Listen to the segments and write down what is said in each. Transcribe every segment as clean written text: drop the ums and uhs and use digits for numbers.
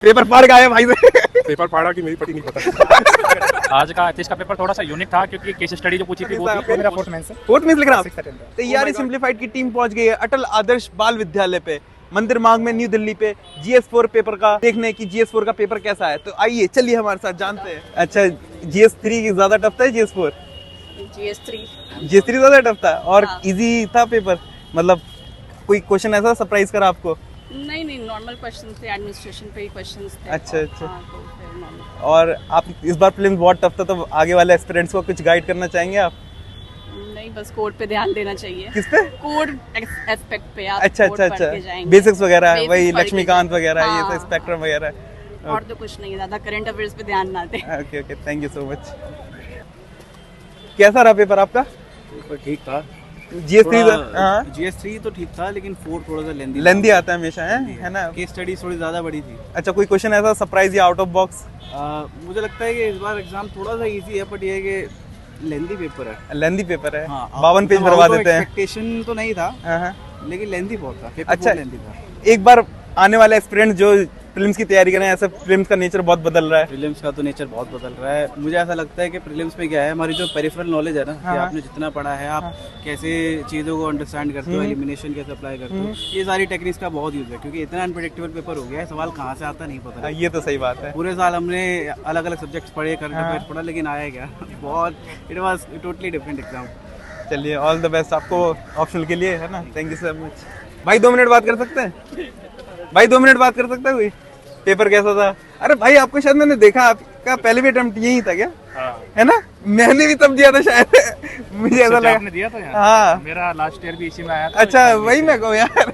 Paper फाड़ गया है भाई से। पेपर फाड़ा कि मेरी पटी नहीं पता। आज का एथिक्स का पेपर थोड़ा सा यूनिक था क्योंकि केस स्टडी जो पूछी थी वो थी। मेरा फोर्थ में से फोर्थ में लिख रहा Sixth attempt है। तैयारी सिंप्लीफाइड की टीम पहुंच गई है अटल आदर्श बाल विद्यालय पे, मंदिर मार्ग में, न्यू दिल्ली पे, GS4 पेपर का देखने की GS4 का पेपर कैसा है। तो आइए चलिए हमारे साथ जानते हैं। अच्छा, GS3 ज्यादा टफ था GS4? GS3 ज्यादा टफ था और इजी था पेपर, मतलब कोई क्वेश्चन ऐसा सरप्राइज करा आपको? नहीं नॉर्मल क्वेश्चन थे, एडमिनिस्ट्रेशन पे ही क्वेश्चंस थे। अच्छा। हाँ, तो फिर normal। और आप इस बार प्रीलिम्स बहुत टफ था, तो आगे वाले एस्पिरेंट्स को कुछ गाइड करना चाहेंगे आप? नहीं, बस कोड पे ध्यान देना चाहिए। किस पे? कोड एस्पेक्ट पे आप अच्छा कोड अच्छा पढ़ के अच्छा, जाएंगे। बेसिक्स वगैरह, Basics वही पढ़ के लक्ष्मीकांत जाएंगे। वगैरह, ये हाँ, सब स्पेक्ट्रम वगैरह। और तो कुछ नहीं है, ज्यादा करंट अफेयर्स पे ध्यान ना दें। Okay okay, thank you so much. कैसा रहा पेपर आपका? पर ठीक था। GS3? हाँ, GS3 तो ठीक था, लेकिन 4 थोड़ा सा लेंदी आता है हमेशा, है ना? केस स्टडी थोड़ी ज़्यादा बड़ी थी। अच्छा, कोई क्वेश्चन ऐसा सरप्राइज या आउट ऑफ बॉक्स? मुझे लगता है कि इस बार एग्जाम थोड़ा सा इजी है, बट ये है कि लेंदी पेपर है। लेंदी पेपर है, हाँ, 52 पेज भरवा देते हैं। एक्सपेक्टेशन तो नहीं था, हाँ। लेकिन लेंदी बहुत था। पेपर अच्छा, लेंदी था। एक बार आने वाले एस्पिरेंट जो प्रीलिम्स की तैयारी कर रहे हैं, ऐसा प्रीलिम्स का नेचर बहुत बदल रहा है। प्रीलिम्स का तो नेचर बहुत बदल रहा है। मुझे ऐसा लगता है कि प्रीलिम्स में क्या है, हमारी जो पेरिफेरल नॉलेज है ना, कि आपने जितना पढ़ा है, आप कैसे चीज़ों को अंडरस्टैंड करते हो, एलिमिनेशन कैसे अप्लाई करते हो, ये सारी टेक्निक्स का बहुत यूज़ है। क्योंकि इतना अनप्रेडिक्टेबल पेपर हो गया है, सवाल कहाँ से आता नहीं पता। ये तो सही बात है। पूरे साल हमने अलग अलग सब्जेक्ट्स पढ़े, करंट अफेयर्स पढ़ा, लेकिन आया क्या बहुत, it was totally different exam. चलिए, ऑल द बेस्ट आपको ऑप्शनल के लिए, है ना? Thank you so much. भाई 2 मिनट बात कर सकते हैं? भाई 2 मिनट बात कर सकता है कोई? पेपर कैसा था? अरे भाई, आपको शायद मैंने देखा, आपका पहले भी अटेम्प्ट यही था क्या? हाँ। है ना? मैंने भी तब दिया था शायद। मुझे ऐसा लगा आपने दिया था यार। हाँ, मेरा लास्ट ईयर भी इसी में आया था। अच्छा, वही मैं कहूँ यार।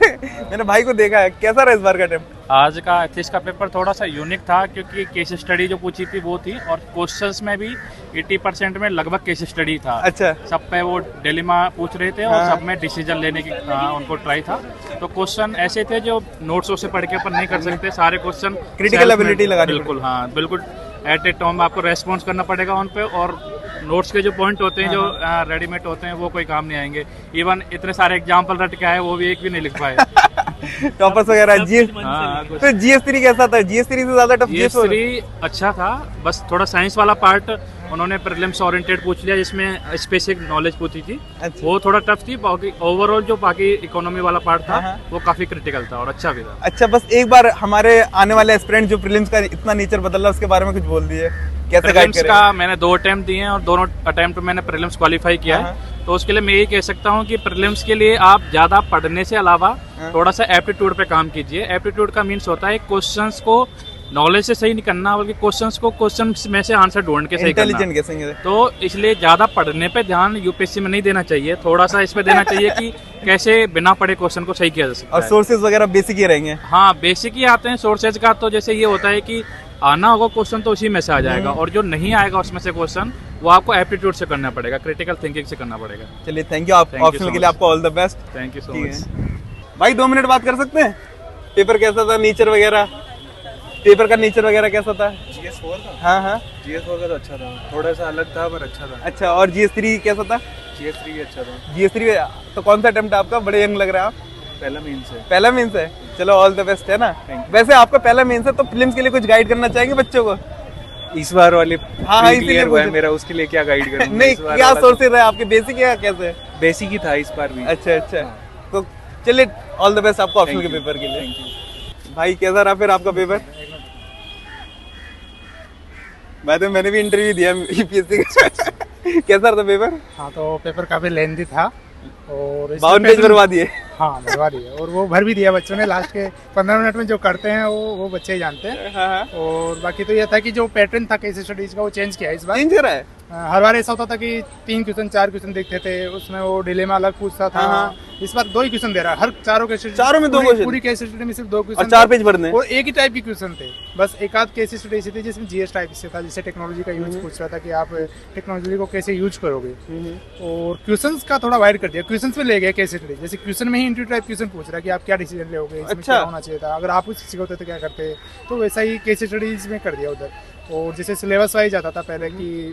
मैंने भाई को देखा है। कैसा रहा इस बार का अटेम्प्ट? आज का एथिक्स का पेपर थोड़ा सा यूनिक था क्योंकि केस स्टडी जो पूछी थी वो थी, और क्वेश्चंस में भी 80% में लगभग केस स्टडी था। अच्छा। सब पे वो डिलेमा पूछ रहे थे और सब में डिसीजन लेने की उनको ट्राई था। तो क्वेश्चन ऐसे थे जो नोट्सों से पढ़ के अपन नहीं कर सकते। सारे क्वेश्चन क्रिटिकल एबिलिटी लगानी बिल्कुल, हाँ बिल्कुल, एट ए टाइम आपको रेस्पॉन्स करना पड़ेगा उन पे, और नोट्स के जो पॉइंट होते हैं जो रेडीमेड होते हैं वो कोई काम नहीं आएंगे। इवन इतने सारे एग्जाम्पल रट के आए, वो भी एक भी नहीं लिख पाए। टॉपर्स वगैरह। हाँ, तो GS3 कैसा था? GS3 से ज्यादा टफ GS3 अच्छा था, बस थोड़ा साइंस वाला पार्ट उन्होंने प्रीलिम्स ओरिएंटेड पूछ लिया, जिसमें स्पेसिफिक नॉलेज पूछी थी। अच्छा। वो थोड़ा टफ थी। बाकी ओवरऑल जो बाकी इकोनॉमी वाला पार्ट था वो काफी क्रिटिकल था और अच्छा भी था। अच्छा, बस एक बार हमारे आने वाले एस्पिरेंट जो प्रीलिम्स का इतना नेचर बदल रहा है, उसके बारे में कुछ बोल दिए, कैसे गाइड प्रीलिम्स करें? का मैंने 2 अटेम्प्ट दिए हैं और दोनों अटेम्प्ट मैंने प्रीलिम्स क्वालिफाई किया है। तो उसके लिए मैं यही कह सकता हूँ कि प्रीलिम्स के लिए आप ज्यादा पढ़ने से अलावा थोड़ा सा एप्टीट्यूड पे काम कीजिए। एप्टीट्यूड का मीन्स होता है क्वेश्चंस को नॉलेज से सही नहीं करना, बल्कि क्वेश्चंस को क्वेश्चंस में से आंसर ढूंढ के सही करना। इंटेलिजेंट गेसिंग। तो इसलिए ज्यादा पढ़ने पे ध्यान यूपीएससी में नहीं देना चाहिए, थोड़ा सा इस पे देना चाहिए कि कैसे बिना पढ़े क्वेश्चन को सही किया जा सकता और है। सोर्सेज वगैरह बेसिक ही रहेंगे। हाँ, बेसिक ही आते हैं सोर्सेज का। तो जैसे ये होता है कि आना होगा क्वेश्चन तो उसी में से आ जाएगा, और जो नहीं आएगा उसमें से क्वेश्चन, वो आपको एप्टीट्यूड से करना पड़ेगा, क्रिटिकल थिंकिंग से करना पड़ेगा। चलिए, थैंक यू। आप Thank you ऑप्शनल so के लिए much. आपको all the best. Thank you so ठीक मच। है भाई, 2 मिनट बात कर सकते हैं? पेपर कैसा था? नेचर वगैरह, पेपर का नेचर वगैरह कैसा था? GS4 का? हाँ। GS4 का तो अच्छा था, थोड़ा सा अलग था पर अच्छा था। अच्छा, और GS3 कैसा था? GS3 भी अच्छा था। GS3 तो कौन सा अटेम्प्ट आपका? बड़े यंग लग रहा है आप। पहला मेन से। पहला मेंस है? चलो, ऑल द बेस्ट, है ना? वैसे आपका पहला मेंस है, तो फिल्म्स के लिए कुछ गाइड करना चाहेंगे बच्चों को? इस बार वाले हाँ, इसीलिए क्लियर हुआ है पूछे। मेरा, उसके लिए क्या गाइड करूं? नहीं, क्या सोर्सेज है आपके? बेसिक या कैसे? बेसिक ही था इस बार भी। अच्छा। तो चलिए, ऑल द बेस्ट आपको ऑप्शनल के पेपर के लिए। भाई कैसा रहा फिर आपका पेपर? मैंने भी इंटरव्यू दिया यूपीएससी का। कैसा रहा पेपर? हाँ, तो पेपर काफी लेंथी था और 52 पेज भरवा दिए। हाँ, भरवा दिए, और वो भर भी दिया बच्चों ने। लास्ट के 15 मिनट में जो करते हैं वो बच्चे ही जानते हैं। हाँ। और बाकी तो ये था कि जो पैटर्न था केस स्टडीज का वो चेंज किया इस बार। चेंज करा है? हर बार ऐसा होता था कि 3 क्वेश्चन 4 क्वेश्चन देखते थे, उसमें वो डिलेमा अलग पूछता था। इस बार 2 ही क्वेश्चन दे रहा है, हर चारों केस चारों में 2 क्वेश्चन? पूरी केस स्टडी में सिर्फ 2 और क्वेश्चन 4 पेज भरने? और एक ही टाइप के क्वेश्चन थे। बस एक आध केस स्टडी ऐसी थी जिसमें GS टाइप से था, जिससे टेक्नोलॉजी का यूज पूछ रहा था कि आप टेक्नोलॉजी को कैसे यूज करोगे। और क्वेश्चंस का थोड़ा वाइड कर दिया, क्वेश्चंस में ले गए केस स्टडी। जैसे क्वेश्चन में ही इंटरव्यू टाइप क्वेश्चन पूछ रहा है कि आप क्या डिसीजन लोगे, इसमें क्या होना चाहिए था, अगर आप उस होते तो क्या करते। तो वैसा ही केस स्टडीज में कर दिया उधर। और जैसे सिलेबस वाइज आता था पहले कि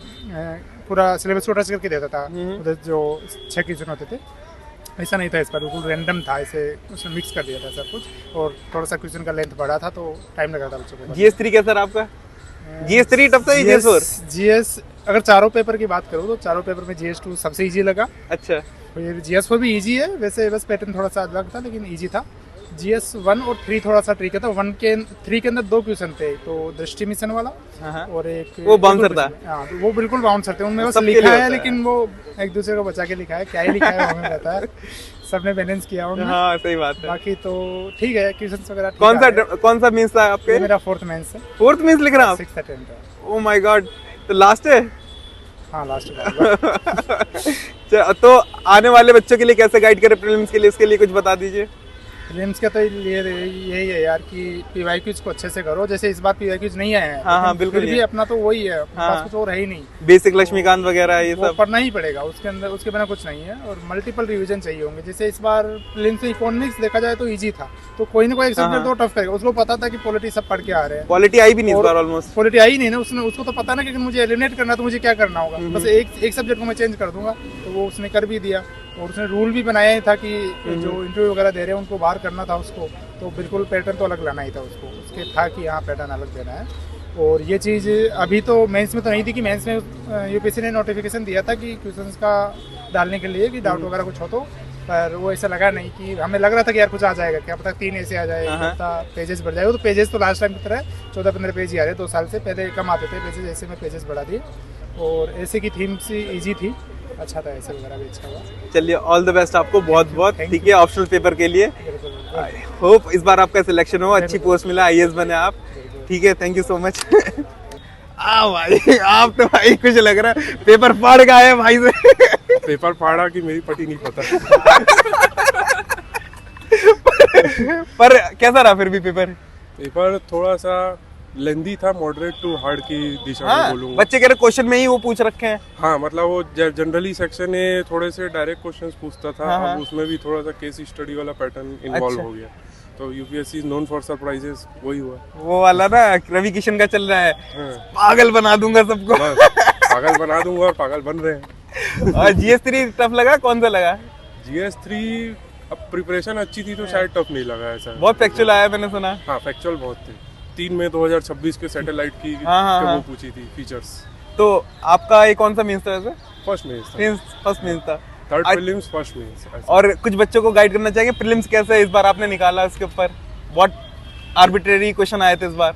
पूरा सिलेबस को टच करके देता था उधर, जो 6 क्वेश्चन होते थे। ऐसा नहीं था इस बार, बिल्कुल रैंडम था, ऐसे उसने मिक्स कर दिया था सब कुछ, और थोड़ा सा क्वेश्चन का लेंथ बढ़ा था तो टाइम लगा था बच्चों को। GS3 कैसा रहा आपका? GS3 टफ था या GS4? GS अगर चारों पेपर की बात करूँ तो चारों पेपर में GS2 सबसे इजी लगा। अच्छा, फिर GS4 भी इजी है वैसे, बस पैटर्न थोड़ा सा अलग था लेकिन इजी था। GS1 और 3 थोड़ा सा ट्रिक था। 3 के अंदर 2 क्वेश्चन थे, तो दृष्टि मिशन वाला हाँ। और एक वो बाउंसर था। हाँ, तो वो बिल्कुल बाउंसर थे, उनमें बस सबके लिखा लिए है होता है। लेकिन वो एक दूसरे को बचा के लिखा है, क्या ही लिखा है वो हमें पता है। सबने बैलेंस किया उनमें। हाँ सही बात है। बाकी तो ठीक है, क्वेश्चन वगैरह ठीक कौन सा मीन्स था आपके? ये मेरा 4th मेंस है, 4th मीन्स लिख रहे हैं आप? 6th अटेम्प्ट है। ओह माय गॉड, तो लास्ट है। हाँ लास्ट तो आने वाले बच्चों के लिए कैसे गाइड करें प्रीलिम्स के लिए, इसके लिए कुछ बता दीजिए। प्रीलिम्स का तो यही है यार कि PYQs को अच्छे से करो। जैसे इस बार PYQs नहीं आए हैं, हाँ, लेकिन बिल्कुल फिर नहीं भी है। अपना तो वही है, अपने हाँ। पास कुछ और है ही नहीं। बेसिक लक्ष्मीकांत वगैरह ये वो सब पढ़ना ही पड़ेगा, उसके अंदर उसके बिना कुछ नहीं है, और मल्टीपल रिवीजन चाहिए होंगे। जैसे इस बार प्रीलिम्स में इकोनॉमिक्स देखा जाए तो इजी था, तो कोई ना कोई एक सब्जेक्ट तो टफ करेगा। उसको पता था कि पॉलिटी सब पढ़ के आ रहे हैं, क्वालिटी आई भी नहीं इस और बार ऑलमोस्ट। पॉलिटी आई नहीं ना, उसको तो पता ना कि मुझे एलिमिनेट करना है तो मुझे क्या करना होगा, बस एक सब्जेक्ट को मैं चेंज कर दूंगा, तो वो उसने कर भी दिया। और उसने रूल भी बनाया ही था कि जो इंटरव्यू वगैरह दे रहे हैं उनको बाहर करना था उसको, तो बिल्कुल पैटर्न तो अलग लाना ही था उसको, उसके था कि हाँ पैटर्न अलग देना है। और ये चीज़ अभी तो मेंस में तो नहीं थी, कि मेंस में UPSC ने नोटिफिकेशन दिया था कि क्वेश्चंस का डालने के लिए कि डाउट वगैरह कुछ हो तो, पर वो ऐसा लगा नहीं। कि हमें लग रहा था कि यार कुछ आ जाएगा, क्या पता 3 ऐसे आ जाए, क्या पता पेजेस बढ़ जाएगा। तो पेजेस तो लास्ट टाइम की तरह 14-15 पेज ही आ रहे, 2 साल से पहले कम आते थे पेजेस, ऐसे में पेजेस बढ़ा दिए। और ऐसे की थीम सी ईजी थी, अच्छा था, ऐसे वगैरह भी अच्छा हुआ। चलिए ऑल द बेस्ट आपको बहुत बहुत, ठीक है, ऑप्शनल पेपर के लिए। होप इस बार आपका सिलेक्शन हो, अच्छी पोस्ट मिला, IAS बने आप, ठीक है। Thank you so much. भाई आप तो भाई कुछ लग रहा है पेपर फाड़ के आए भाई से। पेपर फाड़ा कि मेरी पटी नहीं पता। पर कैसा रहा फिर भी पेपर? पेपर थोड़ा सा लेंदी था, मॉडरेट टू हार्ड की दिशा में बोलूंगा। बच्चे कह रहे क्वेश्चन में ही वो पूछ रखे हैं। हाँ, मतलब वो जनरली सेक्शन में थोड़े से डायरेक्ट क्वेश्चंस पूछता था, अब उसमें भी थोड़ा सा केस स्टडी वाला पैटर्न इन्वॉल्व हो गया। तो UPSC is known for surprises, वही हुआ। वो वाला ना रवि किशन का चल रहा है, हाँ। पागल बना दूंगा सबको। पागल बना दूंगा और पागल बन रहे हैं। और GS3 टफ लगा, कौन सा लगा? GS3 अब प्रिपरेशन अच्छी थी तो शायद टफ नहीं लगा ऐसा। बहुत फैक्चुअल आया मैंने सुना। हाँ, फैक्चुअल बहुत थे। 3 मई 2026 के सैटेलाइट की हाँ। वो पूछी थी फीचर्स। तो आपका ये कौन सा मीन्स था वैसे? फर्स्ट फर्स्ट मीन्स था। Third prelims, first mains. और कुछ बच्चों को गाइड करना चाहिए प्रीलिम्स कैसे इस बार आपने निकाला, उसके ऊपर व्हाट आर्बिट्रेरी क्वेश्चन आए थे इस बार?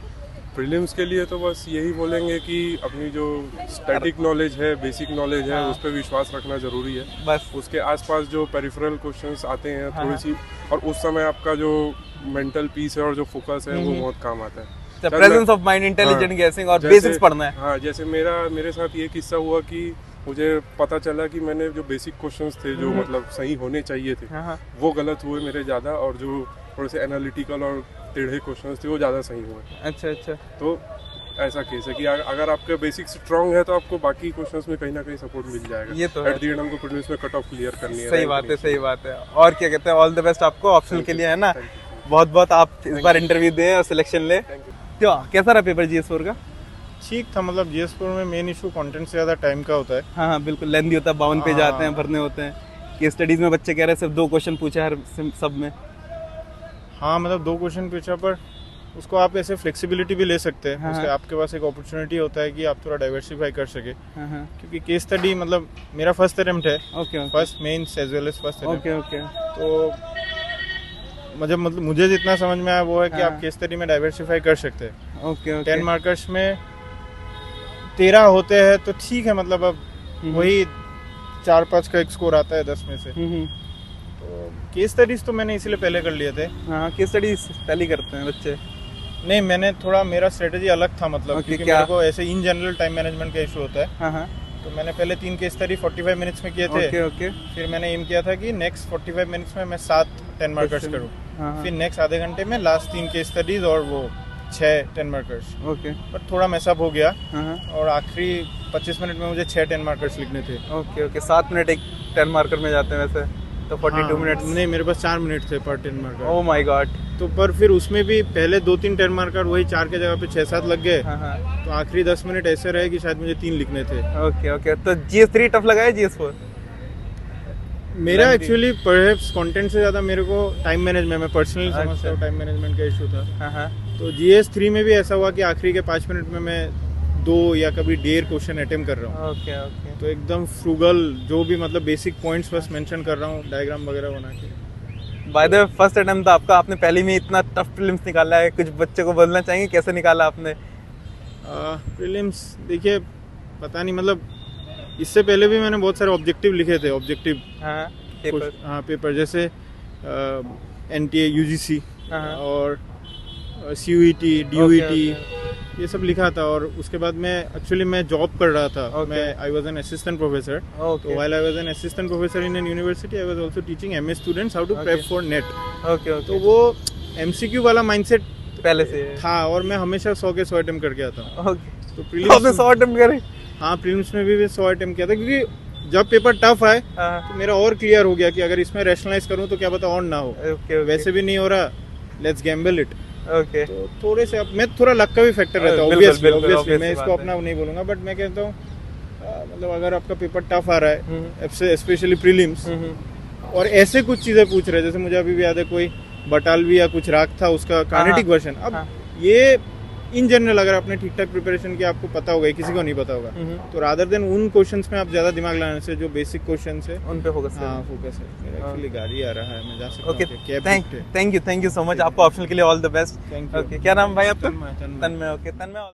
प्रीलिम्स के लिए तो बस यही बोलेंगे कि अपनी जो स्टैटिक नॉलेज है, बेसिक नॉलेज है, उस पर विश्वास रखना जरूरी है। बस उसके आसपास जो पेरिफेरल क्वेश्चंस आते हैं थोड़ी सी, और उस समय आपका जो मेंटल पीस है और जो फोकस है वो बहुत काम आता है। प्रेजेंस ऑफ माइंड, इंटेलिजेंट गेसिंग और जैसे- बेसिक्स पढ़ना है। हाँ, जैसे मेरे साथ ये किस्सा हुआ कि मुझे पता चला कि मैंने जो बेसिक क्वेश्चंस थे जो मतलब सही होने चाहिए थे वो गलत हुए मेरे ज़्यादा, और जो थोड़े से एनालिटिकल और टेढ़े क्वेश्चंस थे वो ज़्यादा सही हुए। अच्छा। तो ऐसा केस है कि अगर आपके बेसिक स्ट्रांग है तो आपको बाकी क्वेश्चंस में कहीं ना कहीं सपोर्ट मिल जाएगा। ये तो है। एट द एंड हमको प्रीलिम्स में कट ऑफ क्लियर करनी है। सही बात है। और क्या कहते हैं, ऑल द बेस्ट आपको ऑप्शनल के लिए, है ना। बहुत आप इस बार इंटरव्यू दें और सिलेक्शन ले। तो कैसा रहा पेपर GS4 का? ठीक था, मतलब GS4 में मेन इशू कंटेंट से ज़्यादा टाइम का होता है। हाँ, बिल्कुल लेंदी होता है, 52 पेज आते हैं, भरने होते हैं। केस स्टडीज में बच्चे कह रहे हैं सिर्फ 2 क्वेश्चन पूछे हर सब में। हाँ, मतलब 2 क्वेश्चन पूछा, पर उसको आप ऐसे फ्लेक्सिबिलिटी भी ले सकते हैं। उसके आपके पास एक अपॉर्चुनिटी होता है कि आप थोड़ा डाइवर्सिफाई कर सके, क्योंकि केस स्टडी मतलब मेरा फर्स्ट अटेम्प्ट है, first mains as well as first attempt. तो मतलब मुझे जितना समझ में आया वो है कि आप केस स्टडी में डाइवर्सिफाई कर सकते हैं। 10 मार्कर्स में 13 होते हैं तो ठीक है, मतलब अब वही 4-5 का एक स्कोर आता है 10 में से। तो केस स्टडीज तो मैंने इसीलिए पहले कर लिए थे। हाँ, केस स्टडीज पहले करते हैं बच्चे। नहीं, मैंने थोड़ा मेरा स्ट्रेटेजी अलग था, मतलब क्योंकि मेरे को ऐसे इन जनरल टाइम मैनेजमेंट का इशू होता है। तो मैंने पहले 3 केस स्टडी 45 मिनट्स में किए थे। फिर मैंने एम किया था कि नेक्स्ट 45 मिनट्स में मैं 7 10 मार्कर्स करूँ, फिर नेक्स्ट आधे घंटे में लास्ट 3 केस स्टडीज और वो 6 10 मार्कर्स। पर थोड़ा मैसअप हो गया और आखिरी 25 मिनट में मुझे 6 10 मार्कर्स लिखने थे। 7 मिनट एक 10 मार्कर में जाते हैं वैसे तो 42 मिनट। नहीं, मेरे पास 4 मिनट थे पर 10 मार्कर। Oh my God. तो पर फिर उसमें भी पहले 2-3 10 मार्कर वही 4 के जगह पे 6-7 लग गए। तो आखिरी 10 मिनट ऐसे रहे कि शायद मुझे 3 लिखने थे। ओके। तो GS3 टफ लगा है, GS4? मेरा एक्चुअली परहैप्स कंटेंट से ज़्यादा मेरे को टाइम मैनेजमेंट में पर्सनली समझता हूँ, टाइम मैनेजमेंट का इशू था। हाँ तो GS 3 में भी ऐसा हुआ कि आखिरी के 5 मिनट में मैं 2 या कभी 1.5 क्वेश्चन अटेम्प्ट कर रहा हूँ। Okay okay. तो एकदम फ्रूगल, जो भी मतलब बेसिक पॉइंट्स बस मेंशन कर रहा हूँ, डायग्राम वगैरह बना के। बाय द फर्स्ट अटेम्प्ट था आपका, आपने पहले में इतना टफ प्रीलिम्स निकाला है, कुछ बच्चे को बोलना चाहेंगे कैसे निकाला आपने? प्रीलिम्स देखिए, पता नहीं, मतलब इससे पहले भी मैंने बहुत सारे ऑब्जेक्टिव लिखे थे, ऑब्जेक्टिव हाँ पेपर। हाँ पेपर, जैसे NTA UGC हाँ। और CUET DUET ओके। ये सब लिखा था। और उसके बाद मैं एक्चुअली मैं जॉब कर रहा था। ओके। मैं I was an assistant professor. Okay. तो while I was an assistant professor in an university, I was also teaching MA students how to prep for NET. Okay okay. तो वो MCQ वाला mindset पहले से है। था और मैं हमेशा 100 के 100 अटेम्प्ट करके आता हूँ। ओके। तो आपने प्रीलिम्स 100 अटेम्प्ट करे? हाँ, प्रीलिम्स में भी 100 अटेम्प्ट किया था, क्योंकि जब पेपर टफ आए हाँ। तो मेरा और क्लियर हो गया कि अगर इसमें रैशनलाइज करूँ तो क्या पता और ना हो। ओके। वैसे भी नहीं हो रहा, लेट्स गैम्बल इट। ओके। तो थोड़े से अब मैं थोड़ा लक का भी फैक्टर रहता है, बिल्कुल, ऑब्वियसली बिल्कुल, ऑब्वियसली मैं obvious इसको बात अपना नहीं बोलूंगा, बट मैं कहता हूँ मतलब अगर आपका पेपर टफ आ रहा है, स्पेशली प्रीलिम्स, और ऐसे कुछ चीजें पूछ रहे हैं, जैसे मुझे अभी भी याद है कोई बटालवी या कुछ राग था, उसका काइनेटिक वर्जन। अब ये इन जनरल अगर आपने ठीक ठाक प्रिपरेशन किया, आपको पता होगा, किसी को नहीं पता होगा। तो रादर देन उन क्वेश्चंस में आप ज्यादा दिमाग लगाने से जो बेसिक क्वेश्चंस है उन पे फोकस हाँ फोकस है। मेरा एक्चुअली गाड़ी आ रहा है, मैं जा सकता ओके। हूँ, कैब बुक है। थैंक यू सो मच, आपको ऑप्शनल के लिए all the best. Thank you. Okay, क्या नाम भाई आपका? तन्मय। तन्मय। ओके तन्मय।